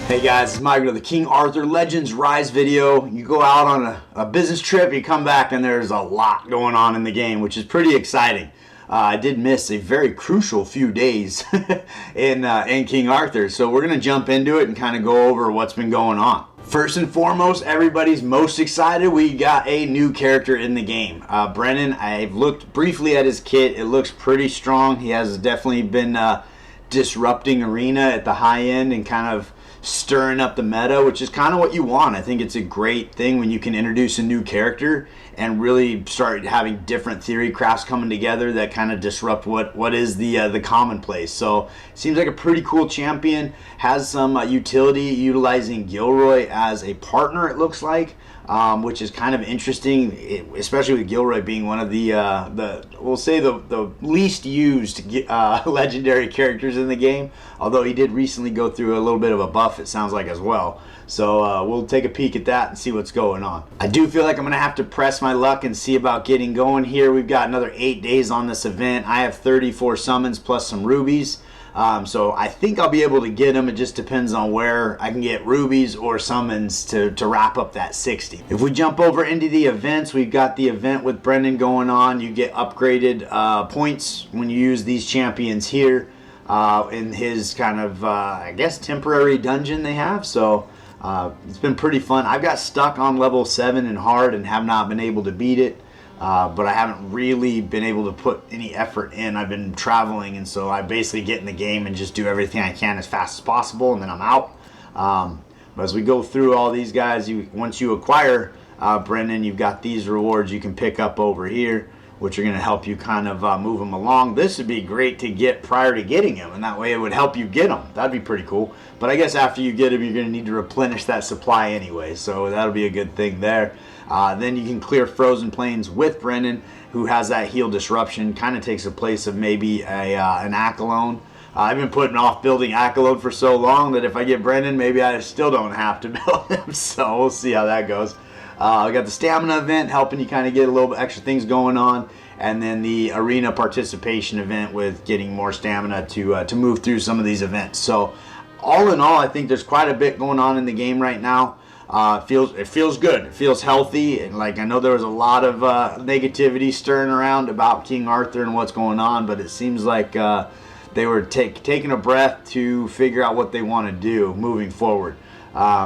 Hey guys, it's MikeGoG, the King Arthur Legends Rise video. You go out on a business trip, you come back and there's a lot going on in the game, which is pretty exciting. I did miss a very crucial few days in King Arthur, so we're going to jump into it and kind of go over what's been going on. First and foremost, everybody's most excited. We got a new character in the game. Brennan, I've looked briefly at his kit. It looks pretty strong. He has definitely been disrupting arena at the high end and kind of stirring up the meta, which is kind of what you want. I think it's a great thing when you can introduce a new character and really start having different theory crafts coming together that kind of disrupt what is the commonplace. So it seems like a pretty cool champion. Has some utility utilizing Gilroy as a partner, it looks like, which is kind of interesting, especially with Gilroy being one of the we'll say the least used legendary characters in the game. Although he did recently go through a little bit of a buff, it sounds like, as well. So we'll take a peek at that and see what's going on. I do feel like I'm going to have to press my luck and see about getting going here. We've got another 8 days on this event. I have 34 summons plus some rubies. So I think I'll be able to get them. It just depends on where I can get rubies or summons to wrap up that 60. If we jump over into the events, we've got the event with Brendan going on. You get upgraded points when you use these champions here in his kind of, I guess, temporary dungeon they have. So it's been pretty fun. I've got stuck on level 7 in hard and have not been able to beat it. But I haven't really been able to put any effort in. I've been traveling, and so I basically get in the game and just do everything I can as fast as possible, and then I'm out. But as we go through all these guys, once you acquire Brendan, you've got these rewards you can pick up over here, which are going to help you kind of move them along. This would be great to get prior to getting him, and that way it would help you get them. That'd be pretty cool. But I guess after you get him, you're going to need to replenish that supply anyway, so that'll be a good thing there. Then you can clear Frozen Plains with Brendan, who has that heal disruption. Kind of takes the place of maybe an Accolone. I've been putting off building Accolone for so long that if I get Brendan, maybe I still don't have to build him. So we'll see how that goes. We got the stamina event helping you kind of get a little bit extra things going on, and then the arena participation event with getting more stamina to move through some of these events. So all in all, I think there's quite a bit going on in the game right now. It feels good. It feels healthy. And like, I know there was a lot of negativity stirring around about King Arthur and what's going on, but it seems like they were taking a breath to figure out what they want to do moving forward.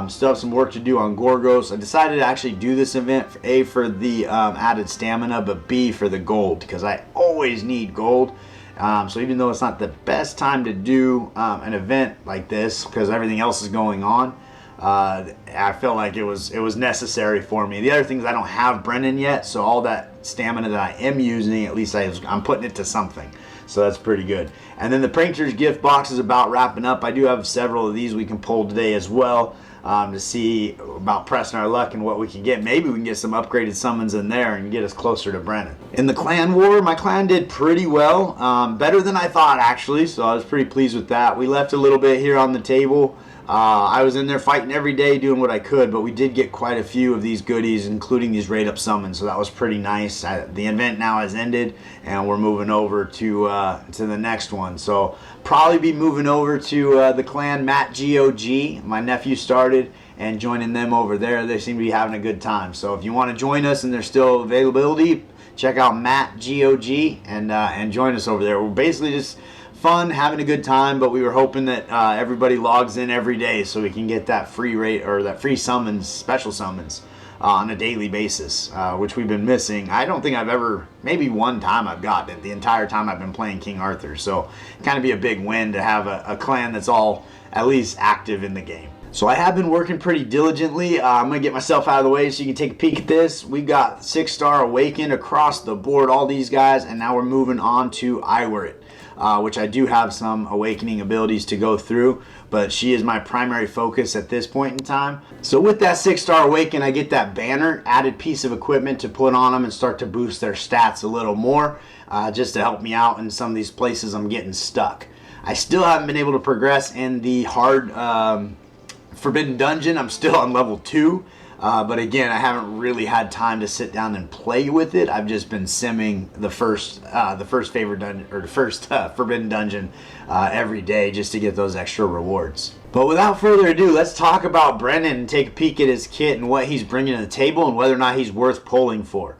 Still have some work to do on Gorgos. I decided to actually do this event, A, for the added stamina, but B, for the gold, because I always need gold. So even though it's not the best time to do an event like this, because everything else is going on, I felt like it was necessary for me. The other thing is I don't have Brennan yet, so all that stamina that I am using, at least I'm putting it to something. So that's pretty good. And then the Prankster's gift box is about wrapping up. I do have several of these we can pull today as well, to see about pressing our luck and what we can get. Maybe we can get some upgraded summons in there and get us closer to Brennan. In the clan war, my clan did pretty well. Better than I thought, actually, so I was pretty pleased with that. We left a little bit here on the table. I was in there fighting every day doing what I could, but we did get quite a few of these goodies, including these raid up summons, so that was pretty nice. The event now has ended, and we're moving over to the next one. So probably be moving over to the clan MikeGoG. My nephew started, and joining them over there. They seem to be having a good time. So if you want to join us and there's still availability, check out MikeGoG and join us over there. We're basically just fun, having a good time, but we were hoping that everybody logs in every day so we can get that free rate or that free summons, special summons on a daily basis, which we've been missing. I don't think I've ever, maybe one time I've gotten it the entire time I've been playing King Arthur. So kind of be a big win to have a clan that's all at least active in the game. So I have been working pretty diligently. I'm going to get myself out of the way so you can take a peek at this. We've got 6-star Awakened across the board, all these guys, and now we're moving on to Iwerit. Which I do have some awakening abilities to go through, but she is my primary focus at this point in time. So with that 6-star awaken, I get that banner, added piece of equipment to put on them and start to boost their stats a little more, just to help me out in some of these places I'm getting stuck. I still haven't been able to progress in the hard Forbidden Dungeon. I'm still on level 2. But again, I haven't really had time to sit down and play with it. I've just been simming the first favorite dungeon, or the first forbidden dungeon every day, just to get those extra rewards. But without further ado, let's talk about Brennan and take a peek at his kit and what he's bringing to the table and whether or not he's worth pulling for.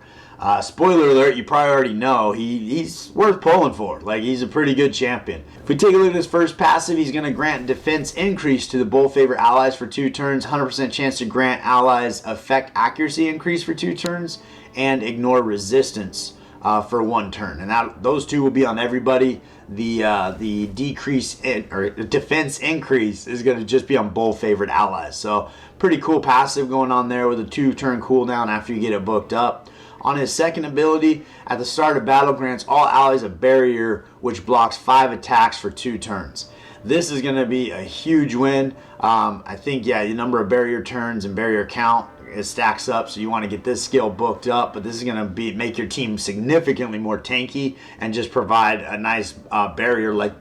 Spoiler alert, you probably already know he's worth pulling for. Like, he's a pretty good champion. If we take a look at his first passive, he's going to grant defense increase to the bull favorite allies for 2 turns, 100% chance to grant allies effect accuracy increase for 2 turns, and ignore resistance for 1 turn. And those 2 will be on everybody. The decrease or defense increase is going to just be on bull favorite allies. So pretty cool passive going on there with a 2-turn cooldown after you get it booked up. On his second ability, at the start of battle, grants all allies a barrier which blocks 5 attacks for 2 turns. This is going to be a huge win. I think, yeah, the number of barrier turns and barrier count, it stacks up, so you want to get this skill booked up, but this is going to make your team significantly more tanky and just provide a nice barrier like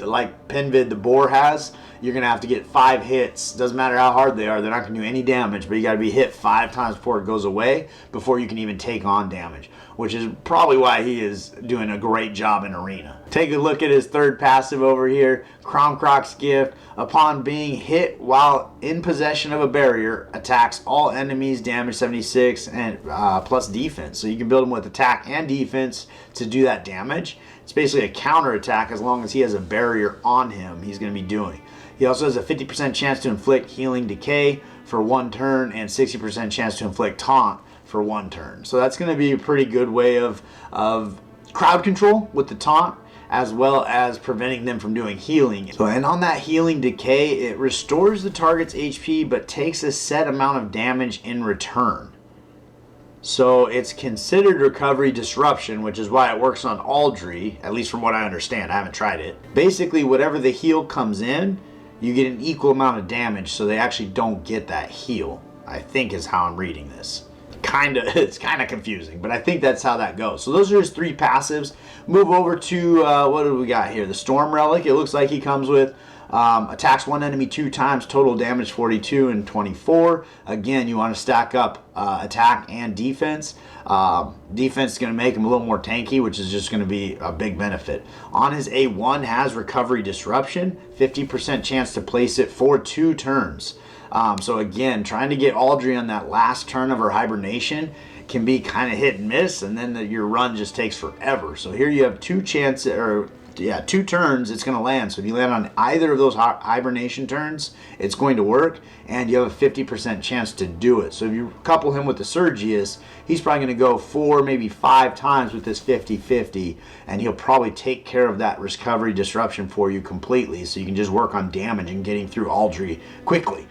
Penvid the Boar has. You're going to have to get 5 hits. Doesn't matter how hard they are, they're not going to do any damage, but you got to be hit 5 times before it goes away, before you can even take on damage, which is probably why he is doing a great job in Arena. Take a look at his third passive over here, Cromcroc's Gift. Upon being hit while in possession of a barrier, attacks all enemies, damage 76 and plus defense. So you can build him with attack and defense to do that damage. It's basically a counter attack as long as he has a barrier on him, he's going to be doing. He also has a 50% chance to inflict healing decay for 1 turn and 60% chance to inflict taunt for 1 turn. So that's going to be a pretty good way of crowd control with the taunt, as well as preventing them from doing healing. So, and on that healing decay, it restores the target's HP but takes a set amount of damage in return. So it's considered recovery disruption, which is why it works on Aldry, at least from what I understand. I haven't tried it. Basically, whatever the heal comes in, you get an equal amount of damage, so they actually don't get that heal, I think is how I'm reading this. It's kind of confusing, but I think that's how that goes. So those are his 3 passives. Move over to what do we got here? The Storm Relic. It looks like he comes with attacks 1 enemy 2 times, total damage 42 and 24. Again, you want to stack up attack and defense. Defense is going to make him a little more tanky, which is just going to be a big benefit. On his A1 has recovery disruption, 50% chance to place it for 2 turns. So again, trying to get Aldry on that last turn of her hibernation can be kind of hit and miss, and then your run just takes forever. So here you have 2 chances, or 2 turns it's going to land. So if you land on either of those hibernation turns, it's going to work, and you have a 50% chance to do it. So if you couple him with the Sergius, he's probably going to go 4, maybe 5 times with this 50-50, and he'll probably take care of that recovery disruption for you completely, so you can just work on damage and getting through Aldry quickly.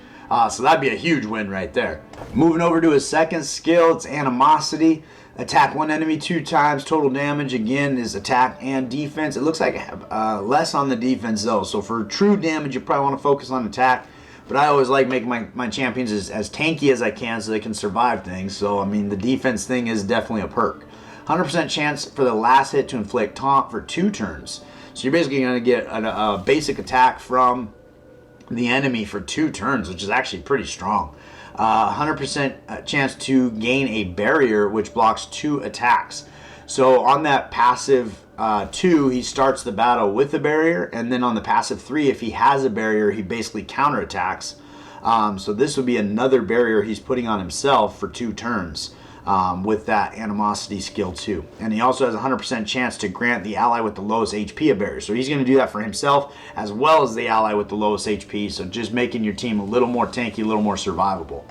So that'd be a huge win right there. Moving over to his second skill, it's Animosity. Attack 1 enemy 2 times, total damage again is attack and defense. It looks like less on the defense though, so for true damage you probably want to focus on attack, but I always like making my champions as tanky as I can so they can survive things. So I mean, the defense thing is definitely a perk. 100% chance for the last hit to inflict taunt for 2 turns. So you're basically going to get a basic attack from the enemy for 2 turns, which is actually pretty strong. 100% chance to gain a barrier which blocks 2 attacks. So on that passive 2, he starts the battle with a barrier, and then on the passive 3, if he has a barrier, he basically counterattacks. So this would be another barrier he's putting on himself for 2 turns. With that Animosity skill too. And he also has a 100% chance to grant the ally with the lowest HP a barrier. So he's going to do that for himself as well as the ally with the lowest HP. So just making your team a little more tanky, a little more survivable.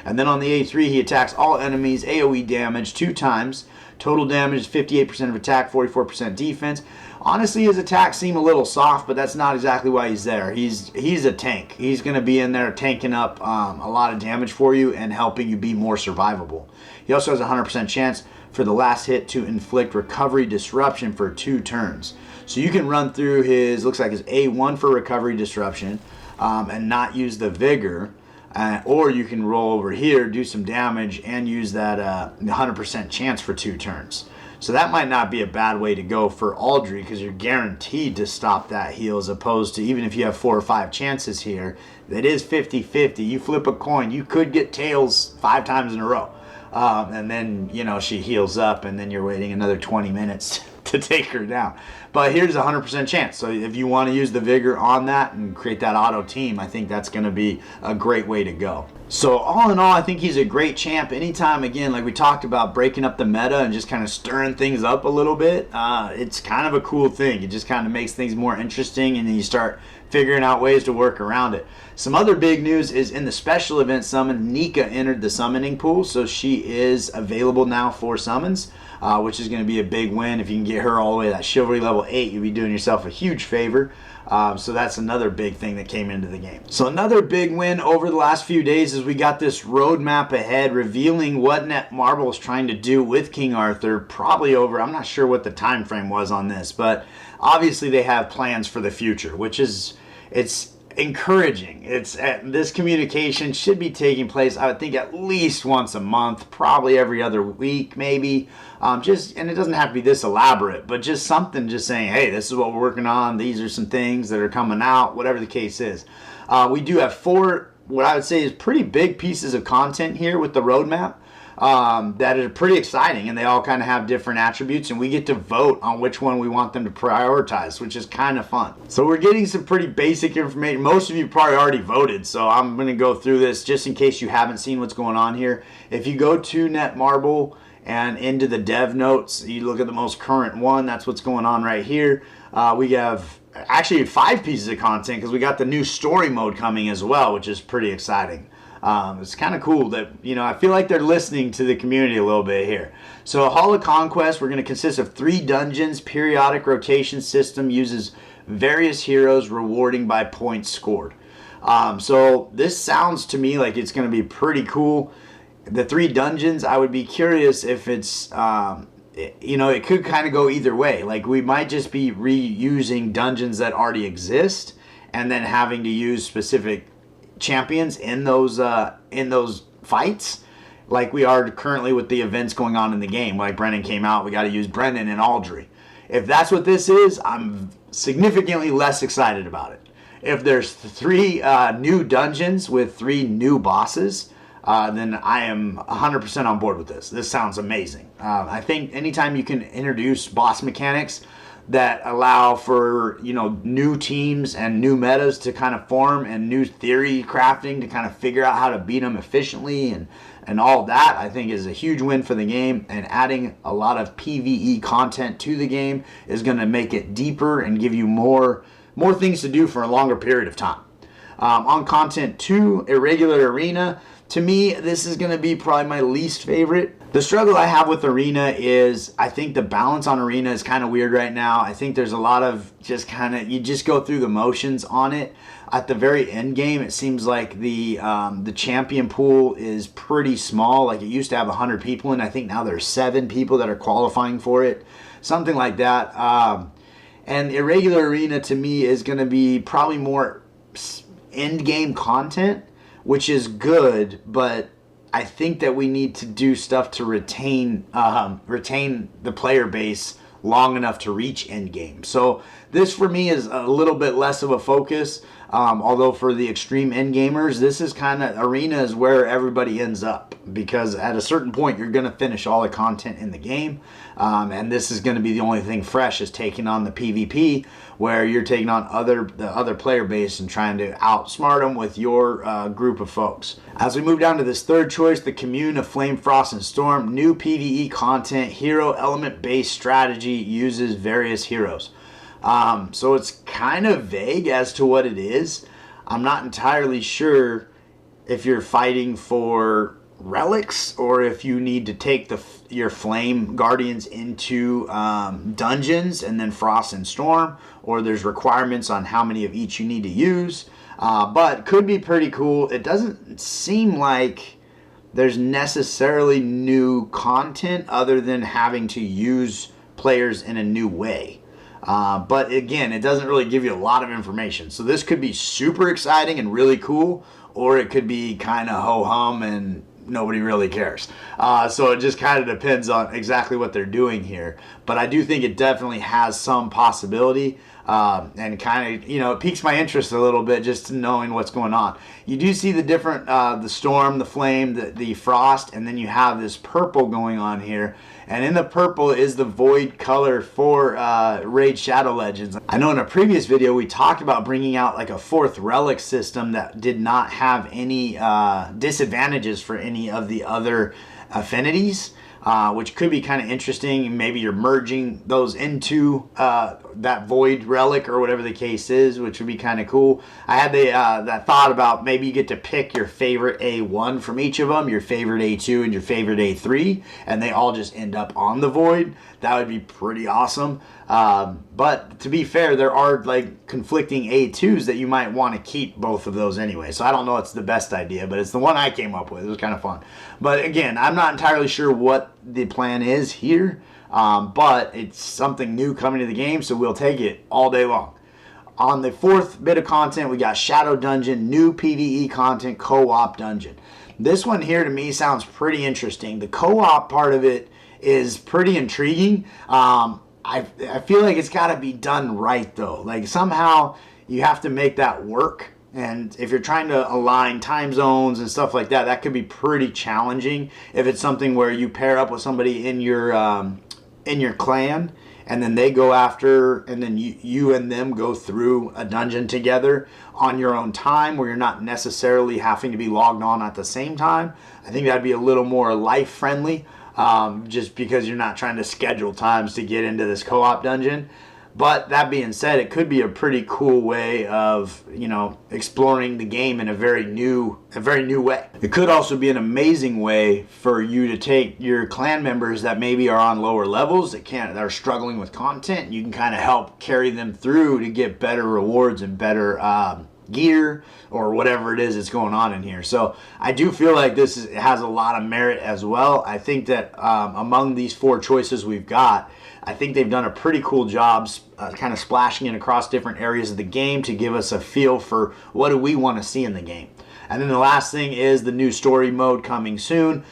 And then on the A3, he attacks all enemies AoE damage 2 times. Total damage 58% of attack, 44% defense. Honestly, his attacks seem a little soft, but that's not exactly why he's there. He's a tank. He's going to be in there tanking up a lot of damage for you and helping you be more survivable. He also has a 100% chance for the last hit to inflict recovery disruption for 2 turns. So you can run through his, looks like his A1 for recovery disruption and not use the vigor. Or you can roll over here, do some damage, and use that 100% chance for 2 turns. So that might not be a bad way to go for Audrey, because you're guaranteed to stop that heal, as opposed to, even if you have 4 or 5 chances here, that is 50-50. You flip a coin, you could get tails 5 times in a row. And then, she heals up, and then you're waiting another 20 minutes to take her down. But here's a 100% chance. So if you want to use the Vigor on that and create that auto team, I think that's going to be a great way to go. So all in all, I think he's a great champ. Anytime, again, like we talked about, breaking up the meta and just kind of stirring things up a little bit, it's kind of a cool thing. It just kind of makes things more interesting, and then you start figuring out ways to work around it. Some other big news is in the special event summon, Nika entered the summoning pool, so she is available now for summons, which is going to be a big win. If you can get her all the way to that Chivalry level 8, you'll be doing yourself a huge favor. So that's another big thing that came into the game. So another big win over the last few days is we got this roadmap ahead revealing what Netmarble is trying to do with King Arthur, probably over, I'm not sure what the time frame was on this, but obviously they have plans for the future, which is, it's encouraging. This communication should be taking place, I would think, at least once a month, probably every other week, maybe. And it doesn't have to be this elaborate, but just something, just saying, hey, this is what we're working on. These are some things that are coming out, whatever the case is. We do have 4, what I would say is pretty big pieces of content here with the roadmap. That are pretty exciting, and they all kind of have different attributes, and we get to vote on which one we want them to prioritize, which is kind of fun. So we're getting some pretty basic information. Most of you probably already voted, so I'm going to go through this just in case you haven't seen what's going on here. If you go to Netmarble and into the dev notes, you look at the most current one, that's what's going on right here. We have actually 5 pieces of content, because we got the new story mode coming as well, which is pretty exciting. It's kind of cool that, I feel like they're listening to the community a little bit here. So Hall of Conquest, we're going to consist of 3 dungeons. Periodic rotation system uses various heroes, rewarding by points scored. So this sounds to me like it's going to be pretty cool. The 3 dungeons, I would be curious if it's, it could kind of go either way. Like, we might just be reusing dungeons that already exist, and then having to use specific champions in those fights, like we are currently with the events going on in the game. Like Brennan came out, we got to use Brennan and Audrey. If that's what this is, I'm significantly less excited about it. If there's 3 new dungeons with 3 new bosses, then I am 100% on board with this. This sounds amazing. I think anytime you can introduce boss mechanics that allow for, new teams and new metas to kind of form, and new theory crafting to kind of figure out how to beat them efficiently, and all that, I think is a huge win for the game. And adding a lot of PvE content to the game is going to make it deeper and give you more things to do for a longer period of time. On content 2, Irregular Arena, to me, this is going to be probably my least favorite. The struggle I have with Arena is, I think the balance on Arena is kind of weird right now. I think there's a lot of you just go through the motions on it. At the very end game, it seems like the champion pool is pretty small. Like, it used to have 100 people, and I think now there's 7 people that are qualifying for it. Something like that. And Irregular Arena, to me, is going to be probably more end game content, which is good, but I think that we need to do stuff to retain the player base long enough to reach endgame. So this for me is a little bit less of a focus. Although for the extreme end gamers, this is kind of, Arena is where everybody ends up, because at a certain point you're going to finish all the content in the game, and this is going to be the only thing fresh, is taking on the PvP, where you're taking on the other player base and trying to outsmart them with your group of folks. As we move down to this third choice, the Commune of Flame, Frost, and Storm, new PvE content, hero element based strategy, uses various heroes. So it's kind of vague as to what it is. I'm not entirely sure if you're fighting for relics, or if you need to take your flame guardians into dungeons and then Frost and Storm, or there's requirements on how many of each you need to use. But could be pretty cool. It doesn't seem like there's necessarily new content other than having to use players in a new way. But again, it doesn't really give you a lot of information. So this could be super exciting and really cool, or it could be kind of ho-hum and nobody really cares. So it just kind of depends on exactly what they're doing here. But I do think it definitely has some possibility. And kind of, it piques my interest a little bit just knowing what's going on. You do see the different, the storm, the flame, the frost, and then you have this purple going on here. And in the purple is the void color for Raid Shadow Legends. I know in a previous video we talked about bringing out like a 4th relic system that did not have any disadvantages for any of the other affinities. Which could be kind of interesting. Maybe you're merging those into that void relic or whatever the case is, which would be kind of cool. I had that thought about maybe you get to pick your favorite A1 from each of them, your favorite A2 and your favorite A3, and they all just end up on the void. That would be pretty awesome. But to be fair, there are like conflicting A2s that you might want to keep both of those anyway. So I don't know it's the best idea, but it's the one I came up with. It was kind of fun. But again, I'm not entirely sure what the plan is here. But it's something new coming to the game, so we'll take it all day long. On the 4th bit of content, we got Shadow Dungeon, new PvE content, co-op dungeon. This one here to me sounds pretty interesting. The co-op part of it is pretty intriguing. I feel like it's got to be done right though. Like somehow you have to make that work. And if you're trying to align time zones and stuff like that, that could be pretty challenging. If it's something where you pair up with somebody in your clan, and then they go after, and then you and them go through a dungeon together on your own time, where you're not necessarily having to be logged on at the same time. I think that'd be a little more life friendly. Just because you're not trying to schedule times to get into this co-op dungeon. But that being said, it could be a pretty cool way of, exploring the game in a very new way. It could also be an amazing way for you to take your clan members that maybe are on lower levels, that are struggling with content. You can kind of help carry them through to get better rewards and better gear or whatever it is that's going on in here. So I do feel like this has a lot of merit as well. I think that among these 4 choices we've got, I think they've done a pretty cool job kind of splashing it across different areas of the game to give us a feel for what do we want to see in the game. And then the last thing is the new story mode coming soon,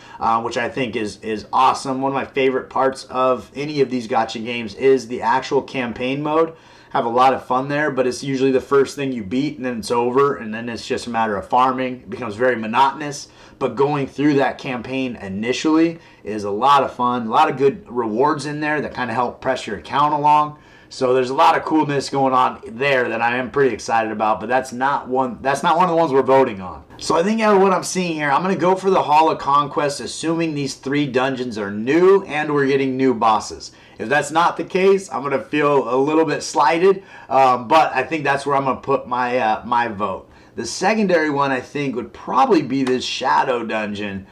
which I think is awesome. One of my favorite parts of any of these gacha games is the actual campaign mode. Have a lot of fun there, but it's usually the first thing you beat and then it's over, and then it's just a matter of farming. It becomes very monotonous, but going through that campaign initially is a lot of fun. A lot of good rewards in there that kind of help press your account along. So there's a lot of coolness going on there that I am pretty excited about, but that's not one of the ones we're voting on. So I think out of what I'm seeing here, I'm going to go for the Hall of Conquest, assuming these 3 dungeons are new and we're getting new bosses. If that's not the case, I'm going to feel a little bit slighted, but I think that's where I'm going to put my vote. The secondary one, I think, would probably be this Shadow Dungeon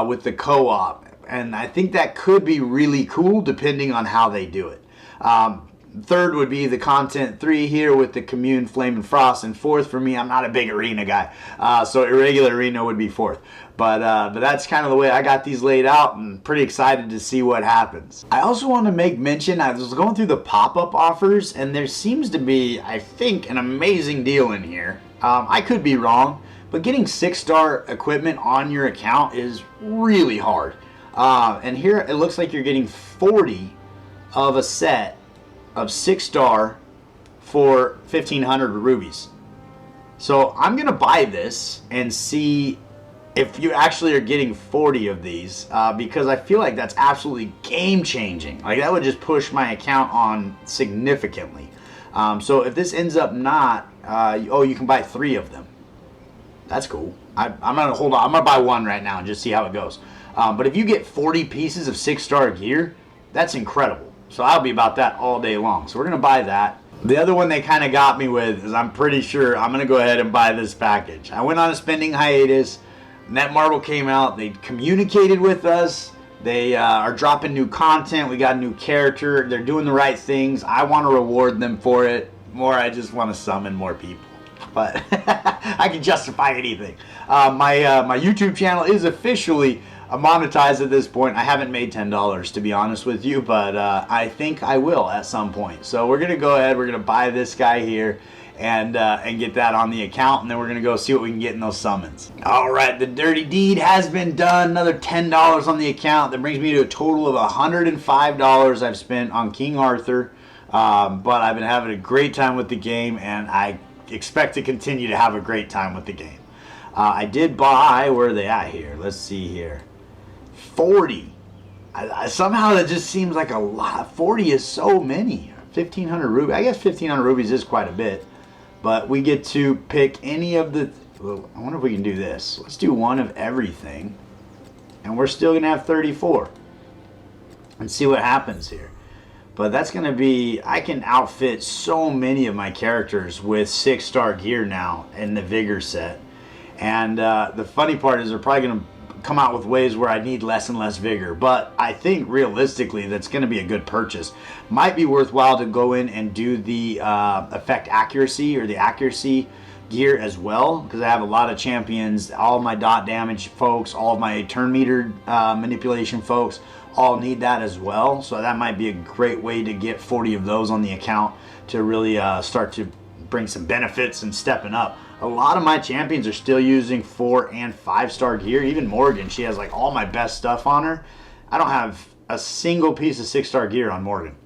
with the co-op, and I think that could be really cool depending on how they do it. Third would be the Content 3 here with the Commune, Flame, and Frost. And 4th for me, I'm not a big arena guy, so Irregular Arena would be 4th. But that's kind of the way I got these laid out, and pretty excited to see what happens. I also want to make mention, I was going through the pop-up offers, and there seems to be, I think, an amazing deal in here. I could be wrong, but getting 6-star equipment on your account is really hard. And here it looks like you're getting 40 of a set of 6-star for 1,500 rubies. So I'm going to buy this and see if you actually are getting 40 of these, because I feel like that's absolutely game changing. Like that would just push my account on significantly. So if this ends up not, you can buy 3 of them. That's cool. I'm going to hold on. I'm going to buy 1 right now and just see how it goes. But if you get 40 pieces of 6-star gear, that's incredible. So I'll be about that all day long. So we're going to buy that. The other one they kind of got me with is I'm pretty sure I'm going to go ahead and buy this package. I went on a spending hiatus. Netmarble came out. They communicated with us. They are dropping new content. We got a new character. They're doing the right things. I want to reward them for it. More, I just want to summon more people. But I can justify anything. My YouTube channel is officially monetized at this point. I haven't made $10 to be honest with you, but I think I will at some point. So we're gonna go ahead, we're gonna buy this guy here, and get that on the account, and then we're gonna go see what we can get in those summons. All right, the dirty deed has been done. Another $10 on the account. That brings me to a total of $105 I've spent on King Arthur. But I've been having a great time with the game, and I expect to continue to have a great time with the game. I did buy, where are they at here? Let's see here. 40. Somehow that just seems like a lot. 40 is so many. 1,500 rubies. I guess 1,500 rubies is quite a bit. But we get to pick any of the... I wonder if we can do this. Let's do one of everything. And we're still going to have 34. And see what happens here. But that's going to be... I can outfit so many of my characters with 6-star gear now in the Vigor set. And the funny part is they're probably going to come out with ways where I need less and less Vigor. But I think realistically that's going to be a good purchase. Might be worthwhile to go in and do the effect accuracy or the accuracy gear as well. Because I have a lot of champions, all of my dot damage folks, all of my turn meter manipulation folks, all need that as well. So that might be a great way to get 40 of those on the account to really start to bring some benefits and stepping up. A lot of my champions are still using 4 and 5-star gear. Even Morgan, she has like all my best stuff on her. I don't have a single piece of 6-star gear on Morgan.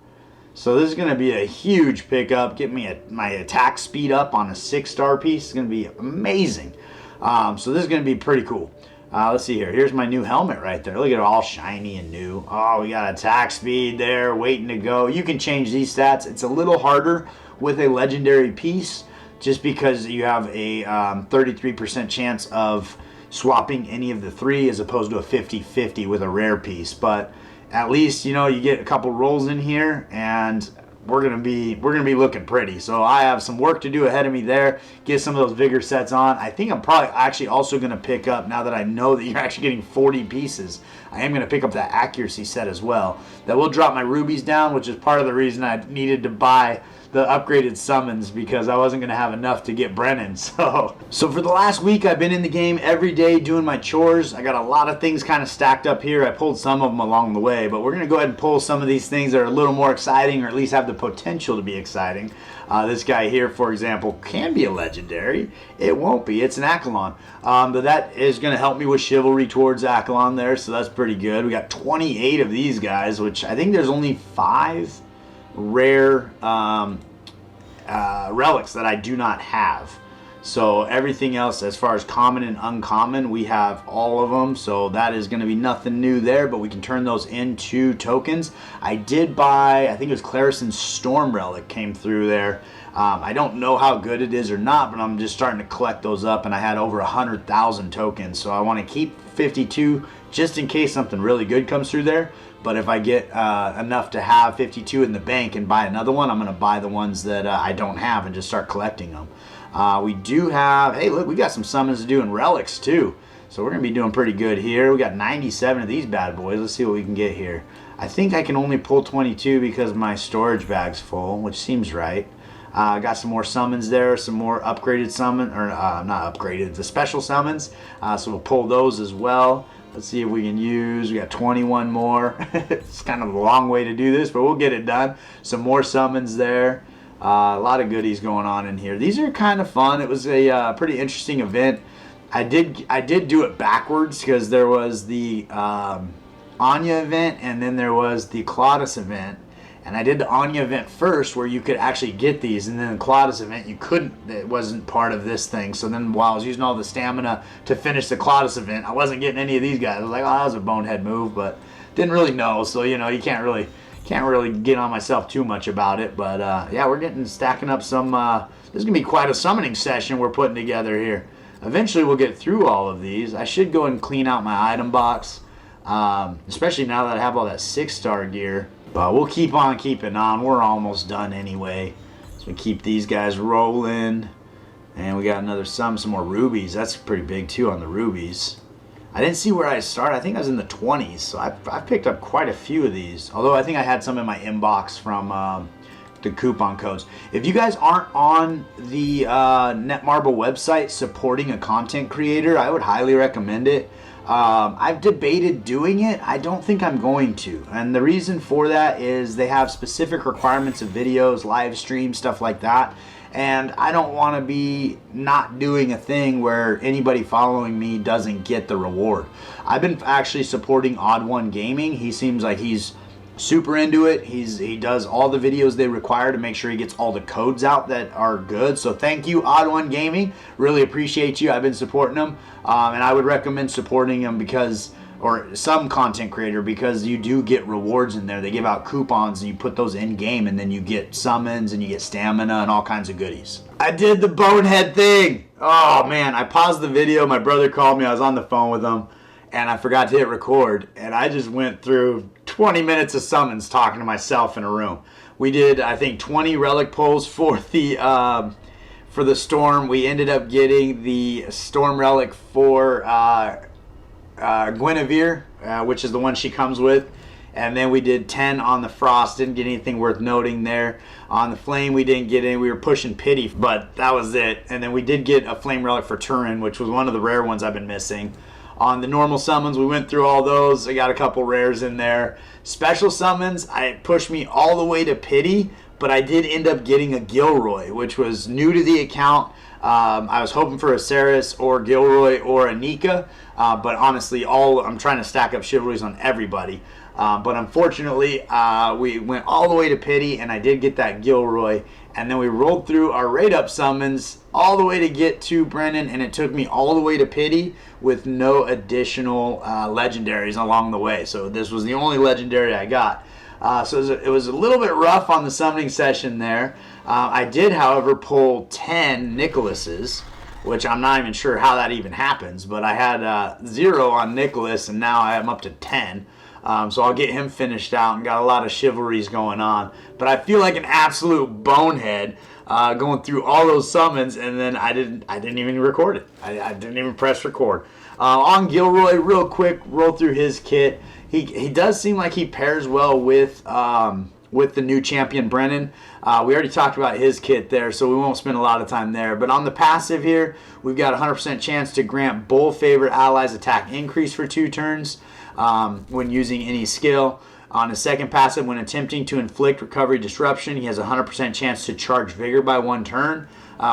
So this is going to be a huge pickup. Get me my attack speed up on a 6-star piece. It's going to be amazing. So this is going to be pretty cool. Let's see here. Here's my new helmet right there. Look at it, all shiny and new. Oh, we got attack speed there waiting to go. You can change these stats. It's a little harder with a legendary piece just because you have a 33% chance of swapping any of the 3 as opposed to a 50-50 with a rare piece. But at least, you know, you get a couple rolls in here and we're gonna be looking pretty. So I have some work to do ahead of me there. Get some of those Vigor sets on. I think I'm probably actually also gonna pick up, now that I know that you're actually getting 40 pieces, I am gonna pick up that accuracy set as well. That will drop my rubies down, which is part of the reason I needed to buy the upgraded summons, because I wasn't going to have enough to get Brennan. So for the last week, I've been in the game every day doing my chores. I got a lot of things kind of stacked up here. I pulled some of them along the way, but we're going to go ahead and pull some of these things that are a little more exciting, or at least have the potential to be exciting. This guy here, for example, can be a legendary. It won't be. It's an Accolon. But that is going to help me with chivalry towards Accolon there, so that's pretty good. We got 28 of these guys, which I think there's only 5 rare relics that I do not have. So everything else, as far as common and uncommon, we have all of them. So that is going to be nothing new there, but we can turn those into tokens. I did buy, I think it was Clarison's Storm Relic came through there. I don't know how good it is or not, but I'm just starting to collect those up, and I had over 100,000 tokens. So I want to keep 52 just in case something really good comes through there. But if I get enough to have 52 in the bank and buy another one, I'm going to buy the ones that I don't have and just start collecting them. We do have, hey look, we got some summons to do in relics too. So we're going to be doing pretty good here. We got 97 of these bad boys. Let's see what we can get here. I think I can only pull 22 because my storage bag's full, which seems right. Got some more summons there, some more upgraded summon, or not upgraded, the special summons. So we'll pull those as well. Let's see if we can use, we got 21 more. It's kind of a long way to do this, but we'll get it done. Some more summons there. A lot of goodies going on in here. These are kind of fun. It was a pretty interesting event. I did do it backwards because there was the Anya event and then there was the Claudius event. And I did the Anya event first where you could actually get these, and then the Claudius event you couldn't, it wasn't part of this thing. So then while I was using all the stamina to finish the Claudius event, I wasn't getting any of these guys. I was like, oh, that was a bonehead move, but didn't really know. So, you know, you can't really get on myself too much about it. But yeah, we're stacking up some, this is going to be quite a summoning session we're putting together here. Eventually we'll get through all of these. I should go and clean out my item box, especially now that I have all that 6-star gear. But we'll keep on keeping on. We're almost done anyway. So we keep these guys rolling. And we got another some more rubies. That's pretty big too on the rubies. I didn't see where I started. I think I was in the 20s. So I've picked up quite a few of these. Although I think I had some in my inbox from the coupon codes. If you guys aren't on the Netmarble website supporting a content creator, I would highly recommend it. I've debated doing it. I don't think I'm going to. And the reason for that is they have specific requirements of videos, live streams, stuff like that. and I don't want to be not doing a thing where anybody following me doesn't get the reward. I've been actually supporting Odd One Gaming. He seems like he's super into it. He does all the videos they require to make sure he gets all the codes out that are good. So thank you, Odd One Gaming. Really appreciate you. I've been supporting him, and I would recommend supporting him because, or some content creator, because you do get rewards in there. They give out coupons and you put those in game, and then you get summons and you get stamina and all kinds of goodies. I did the bonehead thing. Oh man, I paused the video. My brother called me. I was on the phone with him and I forgot to hit record, and I just went through 20 minutes of summons talking to myself in a room. We did, I think, 20 relic pulls for the storm. We ended up getting the storm relic for Guinevere, which is the one she comes with. And then we did 10 on the frost. Didn't get anything worth noting there. On the flame, we didn't get any. We were pushing pity, but that was it. And then we did get a flame relic for Turin, which was one of the rare ones I've been missing. On the normal summons, we went through all those. I got a couple rares in there. Special summons, it pushed me all the way to pity, but I did end up getting a Gilroy, which was new to the account. I was hoping for a Ceres or Gilroy or a Nika, but honestly, I'm trying to stack up chivalries on everybody. But unfortunately, we went all the way to pity, and I did get that Gilroy. And then we rolled through our rate-up summons all the way to get to Brennan, and it took me all the way to pity with no additional legendaries along the way. So this was the only legendary I got. So it was a little bit rough on the summoning session there. I did, however, pull 10 Nicholases, which I'm not even sure how that even happens, but I had 0 on Nicholas, and now I'm up to 10. So I'll get him finished out and got a lot of chivalries going on. But I feel like an absolute bonehead going through all those summons, and then I didn't even record it. I didn't even press record. On Gilroy, real quick, roll through his kit. He does seem like he pairs well with the new champion Brennan. We already talked about his kit there, so we won't spend a lot of time there. But on the passive here, we've got a 100% chance to grant both favorite allies attack increase for 2 turns when using any skill. On his second passive, when attempting to inflict recovery disruption, he has a 100% chance to charge vigor by 1 turn,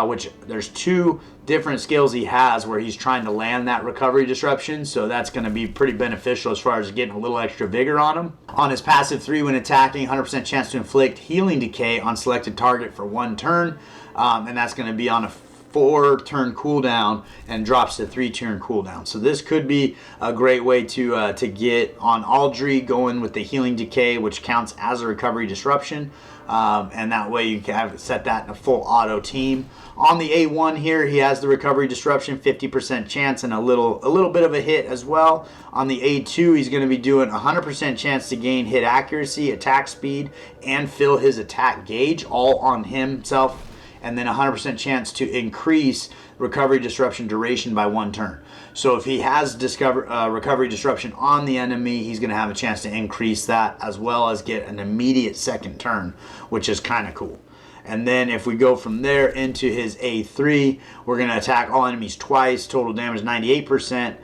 which there's 2 different skills he has where he's trying to land that recovery disruption, so that's going to be pretty beneficial as far as getting a little extra vigor on him. On his passive 3, when attacking, 100% chance to inflict healing decay on selected target for 1 turn, and that's going to be on a 4-turn cooldown and drops to 3-turn cooldown. So this could be a great way to get on Aldry going with the healing decay, which counts as a recovery disruption, and that way you can have set that in a full auto team. On the A1 here, he has the recovery disruption, 50% chance, and a little bit of a hit as well. On the A2, he's going to be doing 100% chance to gain hit accuracy, attack speed, and fill his attack gauge all on himself, and then 100% chance to increase recovery disruption duration by 1 turn. So if he has recovery disruption on the enemy, he's going to have a chance to increase that as well as get an immediate 2nd turn, which is kind of cool. And then if we go from there into his A3, we're going to attack all enemies twice, total damage 98%.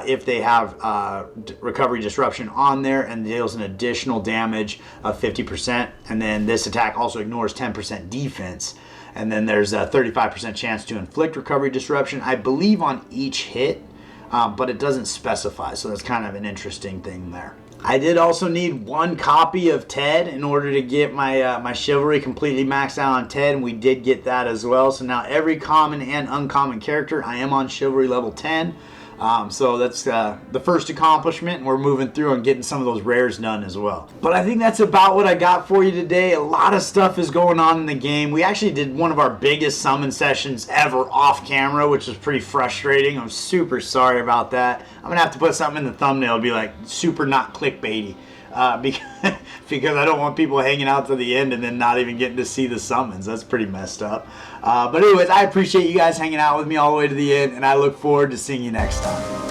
If they have recovery disruption on there, and deals an additional damage of 50%. And then this attack also ignores 10% defense. And then there's a 35% chance to inflict recovery disruption, I believe, on each hit, but it doesn't specify, so that's kind of an interesting thing there. I did also need 1 copy of Ted in order to get my chivalry completely maxed out on Ted, and we did get that as well. So now every common and uncommon character, I am on chivalry level 10. So that's the first accomplishment, and we're moving through and getting some of those rares done as well. But I think that's about what I got for you today. A lot of stuff is going on in the game. We actually did one of our biggest summon sessions ever off camera, which was pretty frustrating. I'm super sorry about that. I'm gonna have to put something in the thumbnail, be like super not clickbaity. Because I don't want people hanging out to the end and then not even getting to see the summons. That's pretty messed up. But anyways, I appreciate you guys hanging out with me all the way to the end, and I look forward to seeing you next time.